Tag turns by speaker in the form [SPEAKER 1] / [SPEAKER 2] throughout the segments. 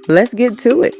[SPEAKER 1] Let's get to it.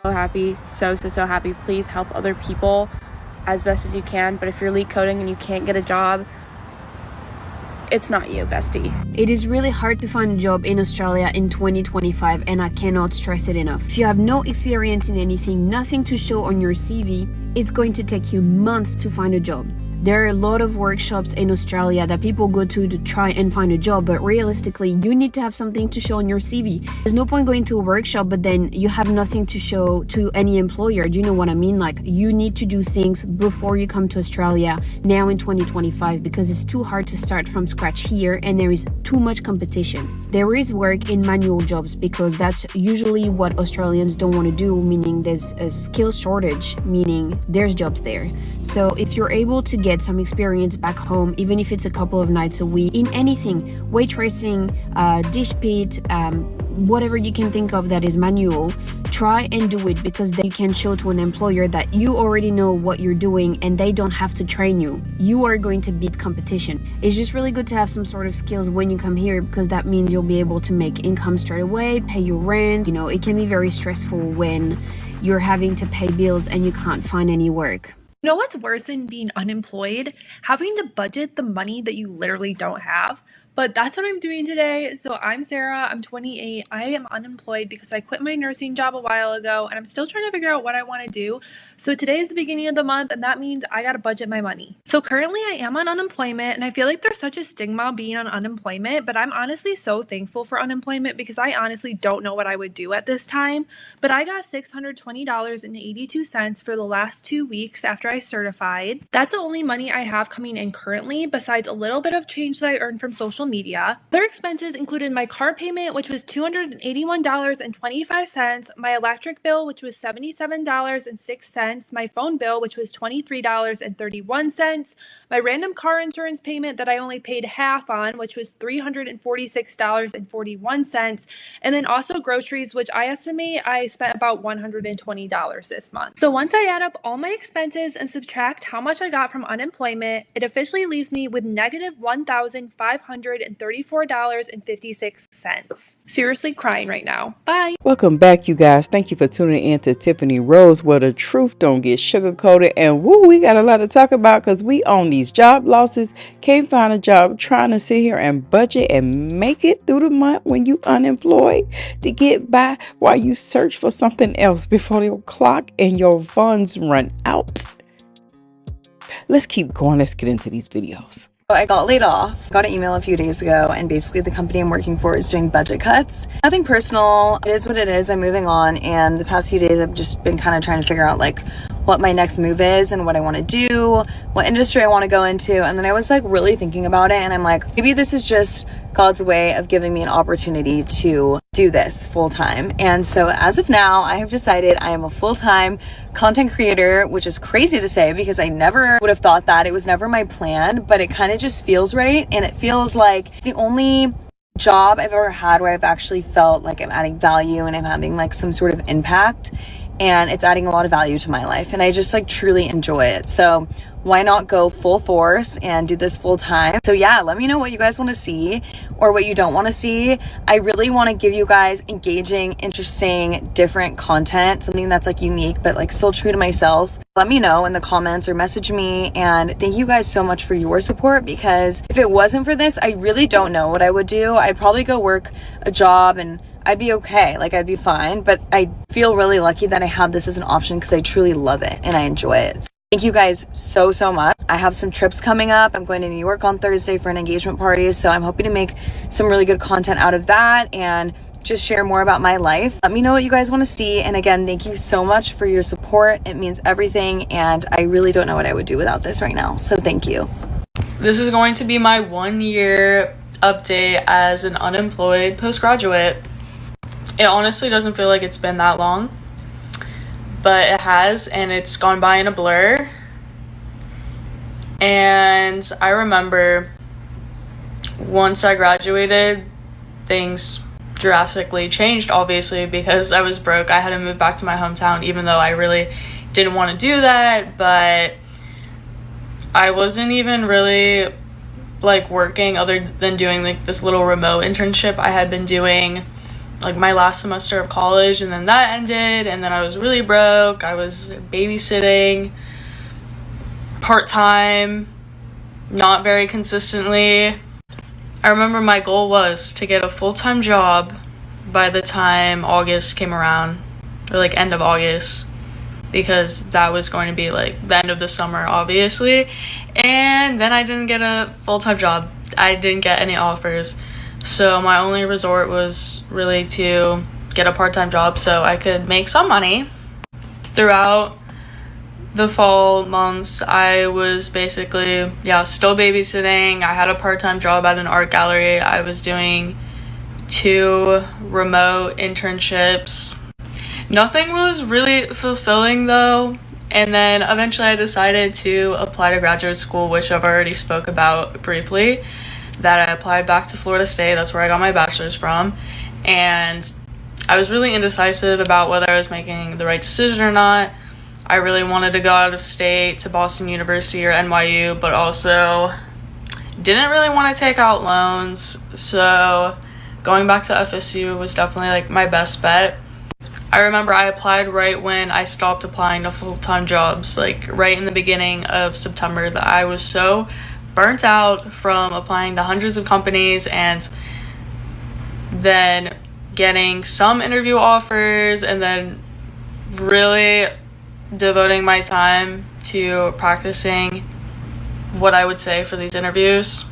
[SPEAKER 2] So happy, so happy. Please help other people as best as you can. But if you're leak coding and you can't get a job, it's not you, bestie.
[SPEAKER 3] It is really hard to find a job in Australia in 2025, and I cannot stress it enough. If you have no experience in anything, nothing to show on your CV, it's going to take you months to find a job. There are a lot of workshops in Australia that people go to try and find a job, but realistically, you need to have something to show on your CV. There's no point going to a workshop, but then you have nothing to show to any employer. Do you know what I mean? Like, you need to do things before you come to Australia now in 2025, because it's too hard to start from scratch here and there is too much competition. There is work in manual jobs because that's usually what Australians don't want to do, meaning there's a skill shortage, meaning there's jobs there. So if you're able to get some experience back home, even if it's a couple of nights a week, in anything, waitressing, dish pit, whatever you can think of that is manual, try and do it, because then you can show to an employer that you already know what you're doing and they don't have to train you. You are going to beat competition. It's just really good to have some sort of skills when you come here, because that means you'll be able to make income straight away, pay your rent. You know, it can be very stressful when you're having to pay bills and you can't find any work.
[SPEAKER 4] You know what's worse than being unemployed? Having to budget the money that you literally don't have. But that's what I'm doing today. So I'm Sarah, I'm 28. I am unemployed because I quit my nursing job a while ago and I'm still trying to figure out what I want to do. So today is the beginning of the month and that means I got to budget my money. So currently I am on unemployment and I feel like there's such a stigma being on unemployment, but I'm honestly so thankful for unemployment because I honestly don't know what I would do at this time. But I got $620.82 for the last 2 weeks after I certified. That's the only money I have coming in currently, besides a little bit of change that I earned from social media. Other expenses included my car payment, which was $281.25, my electric bill, which was $77.06, my phone bill, which was $23.31, my random car insurance payment that I only paid half on, which was $346.41, and then also groceries, which I estimate I spent about $120 this month. So once I add up all my expenses and subtract how much I got from unemployment, it officially leaves me with negative $1,534.56. Seriously crying right now. Bye.
[SPEAKER 1] Welcome back, you guys. Thank you for tuning in to Tiffany Rose, where the truth don't get sugarcoated. And woo, we got a lot to talk about because we own these job losses, can't find a job, trying to sit here and budget and make it through the month when you unemployed to get by while you search for something else before your clock and your funds run out. Let's keep going. Let's get into these videos.
[SPEAKER 5] I got laid off, got an email a few days ago, and basically the company I'm working for is doing budget cuts. Nothing personal, it is what it is, I'm moving on, and the past few days I've just been kind of trying to figure out like what my next move is and what I want to do, what industry I want to go into, and then I was like really thinking about it, and I'm like, maybe this is just God's way of giving me an opportunity to do this full-time. And so as of now, I have decided I am a full-time content creator, which is crazy to say because I never would have thought that. It was never my plan, but it kind of just feels right, and it feels like it's the only job I've ever had where I've actually felt like I'm adding value and I'm having like some sort of impact, and it's adding a lot of value to my life, and I just like truly enjoy it. So why not go full force and do this full time? So yeah, let me know what you guys want to see or what you don't want to see. I really want to give you guys engaging, interesting, different content, something that's like unique but like still true to myself. Let me know in the comments or message me, and thank you guys so much for your support, because if it wasn't for this, I really don't know what I would do. I'd probably go work a job and I'd be okay, like I'd be fine, but I feel really lucky that I have this as an option because I truly love it and I enjoy it. Thank you guys so much. I have some trips coming up. I'm going to New York on Thursday for an engagement party, so I'm hoping to make some really good content out of that and just share more about my life. Let me know what you guys want to see, and again, thank you so much for your support. It means everything, and I really don't know what I would do without this right now, so thank you.
[SPEAKER 6] This is going to be my 1 year update as an unemployed postgraduate. It honestly doesn't feel like it's been that long, but it has, and it's gone by in a blur. And I remember once I graduated, things drastically changed, obviously, because I was broke. I had to move back to my hometown, even though I really didn't want to do that, but I wasn't even really like working other than doing like this little remote internship I had been doing like my last semester of college, and then that ended, and then I was really broke. I was babysitting part-time, not very consistently. I remember my goal was to get a full-time job by the time August came around, or like end of August, because that was going to be like the end of the summer, obviously. And then I didn't get a full-time job. I didn't get any offers. So my only resort was really to get a part-time job so I could make some money. Throughout the fall months, I was basically, still babysitting. I had a part-time job at an art gallery. I was doing 2 remote internships. Nothing was really fulfilling though. And then eventually I decided to apply to graduate school, which I've already spoke about briefly, that I applied back to Florida State. That's where I got my bachelor's from. And I was really indecisive about whether I was making the right decision or not. I really wanted to go out of state to Boston University or NYU, but also didn't really want to take out loans. So going back to FSU was definitely like my best bet. I remember I applied right when I stopped applying to full-time jobs, like right in the beginning of September, that I was so burnt out from applying to hundreds of companies and then getting some interview offers and then really devoting my time to practicing what I would say for these interviews.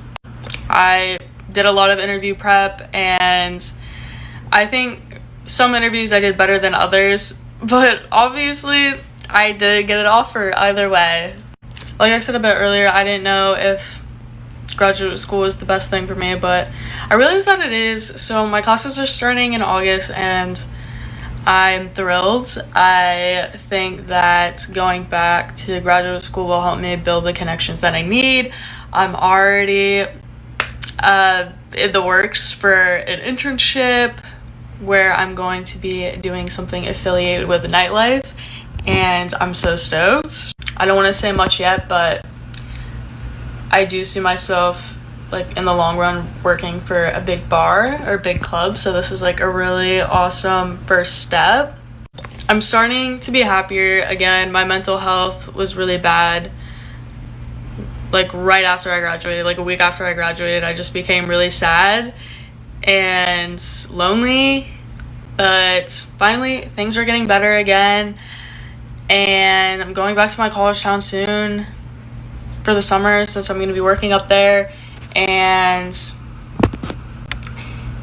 [SPEAKER 6] I did a lot of interview prep, and I think some interviews I did better than others, but obviously I did get an offer either way. Like I said a bit earlier, I didn't know if graduate school was the best thing for me, but I realized that it is. So my classes are starting in August, and I'm thrilled. I think that going back to graduate school will help me build the connections that I need. I'm already in the works for an internship where I'm going to be doing something affiliated with nightlife, and I'm so stoked. I don't want to say much yet, but I do see myself like in the long run working for a big bar or big club, so this is like a really awesome first step. I'm starting to be happier again. My mental health was really bad like right after I graduated. Like a week after I graduated, I just became really sad and lonely, but finally things are getting better again, and I'm going back to my college town soon for the summer since I'm going to be working up there. And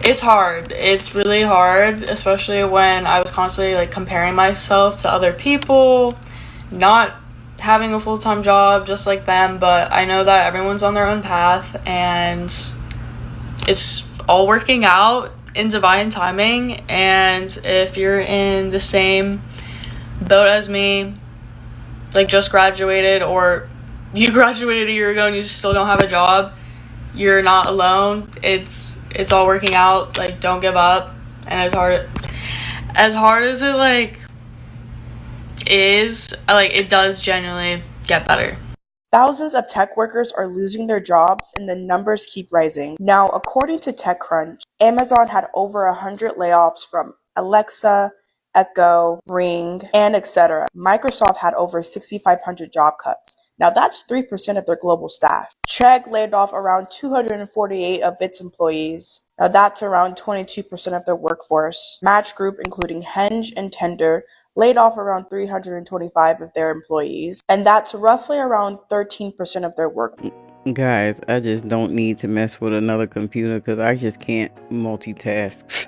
[SPEAKER 6] it's hard. It's really hard, especially when I was constantly like comparing myself to other people, not having a full-time job just like them. But I know that everyone's on their own path, and it's all working out in divine timing. And if you're in the same boat as me, like just graduated, or you graduated a year ago and you still don't have a job, you're not alone. It's all working out. Like, don't give up. And as hard as it like is, like, it does genuinely get better.
[SPEAKER 7] Thousands of tech workers are losing their jobs, and the numbers keep rising. Now, according to TechCrunch, Amazon had over 100 layoffs from Alexa, Echo, Ring, and etc. Microsoft had over 6,500 job cuts. Now, that's 3% of their global staff. Chegg laid off around 248 of its employees. Now, that's around 22% of their workforce. Match Group, including Hinge and Tinder, laid off around 325 of their employees, and that's roughly around 13% of their workforce.
[SPEAKER 1] Guys, I just don't need to mess with another computer because I just can't multitask.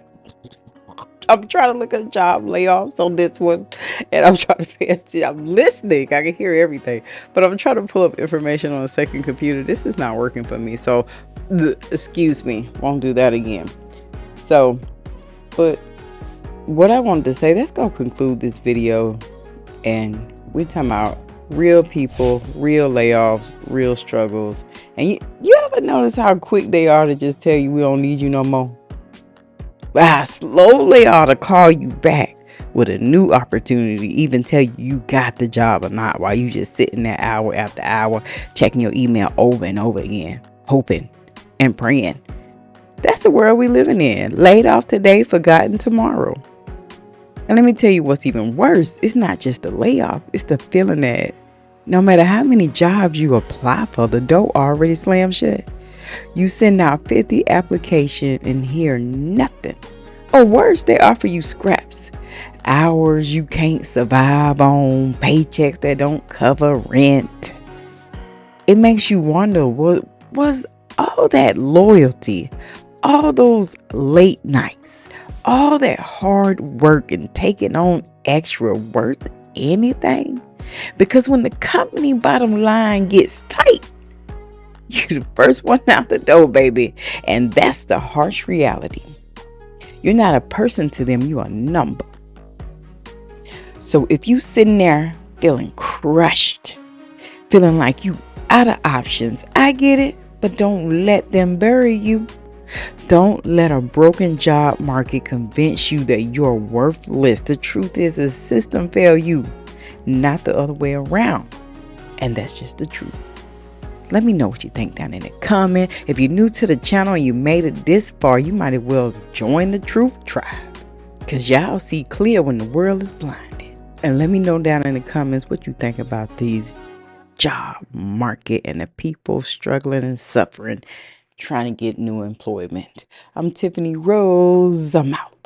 [SPEAKER 1] I'm trying to look at job layoffs on this one, and I'm trying to pay attention. I'm listening. I can hear everything, but I'm trying to pull up information on a second computer. This is not working for me, so excuse me. Won't do that again. So, but what I wanted to say, let's go conclude this video, and we're talking about real people, real layoffs, real struggles. And you ever notice how quick they are to just tell you we don't need you no more? Slowly ought to call you back with a new opportunity, even tell you got the job or not, while you just sitting there hour after hour checking your email over and over again, hoping and praying. That's the world we living in. Laid off today, forgotten tomorrow. And let me tell you what's even worse. It's not just the layoff. It's the feeling that no matter how many jobs you apply for, the door already slammed shut. You send out 50 applications and hear nothing. Or worse, they offer you scraps. Hours you can't survive on, paychecks that don't cover rent. It makes you wonder, what was all that loyalty, all those late nights, all that hard work and taking on extra worth anything? Because when the company bottom line gets tight, you're the first one out the door, baby. And that's the harsh reality. You're not a person to them, you're a number. So if you sitting there feeling crushed, feeling like you out of options, I get it, but don't let them bury you. Don't let a broken job market convince you that you're worthless. The truth is, the system failed you, not the other way around. And that's just the truth. Let me know what you think down in the comment. If you're new to the channel and you made it this far, you might as well join the Truth Tribe, because y'all see clear when the world is blinded. And let me know down in the comments what you think about these job market and the people struggling and suffering, trying to get new employment. I'm Tiffany Rose. I'm out.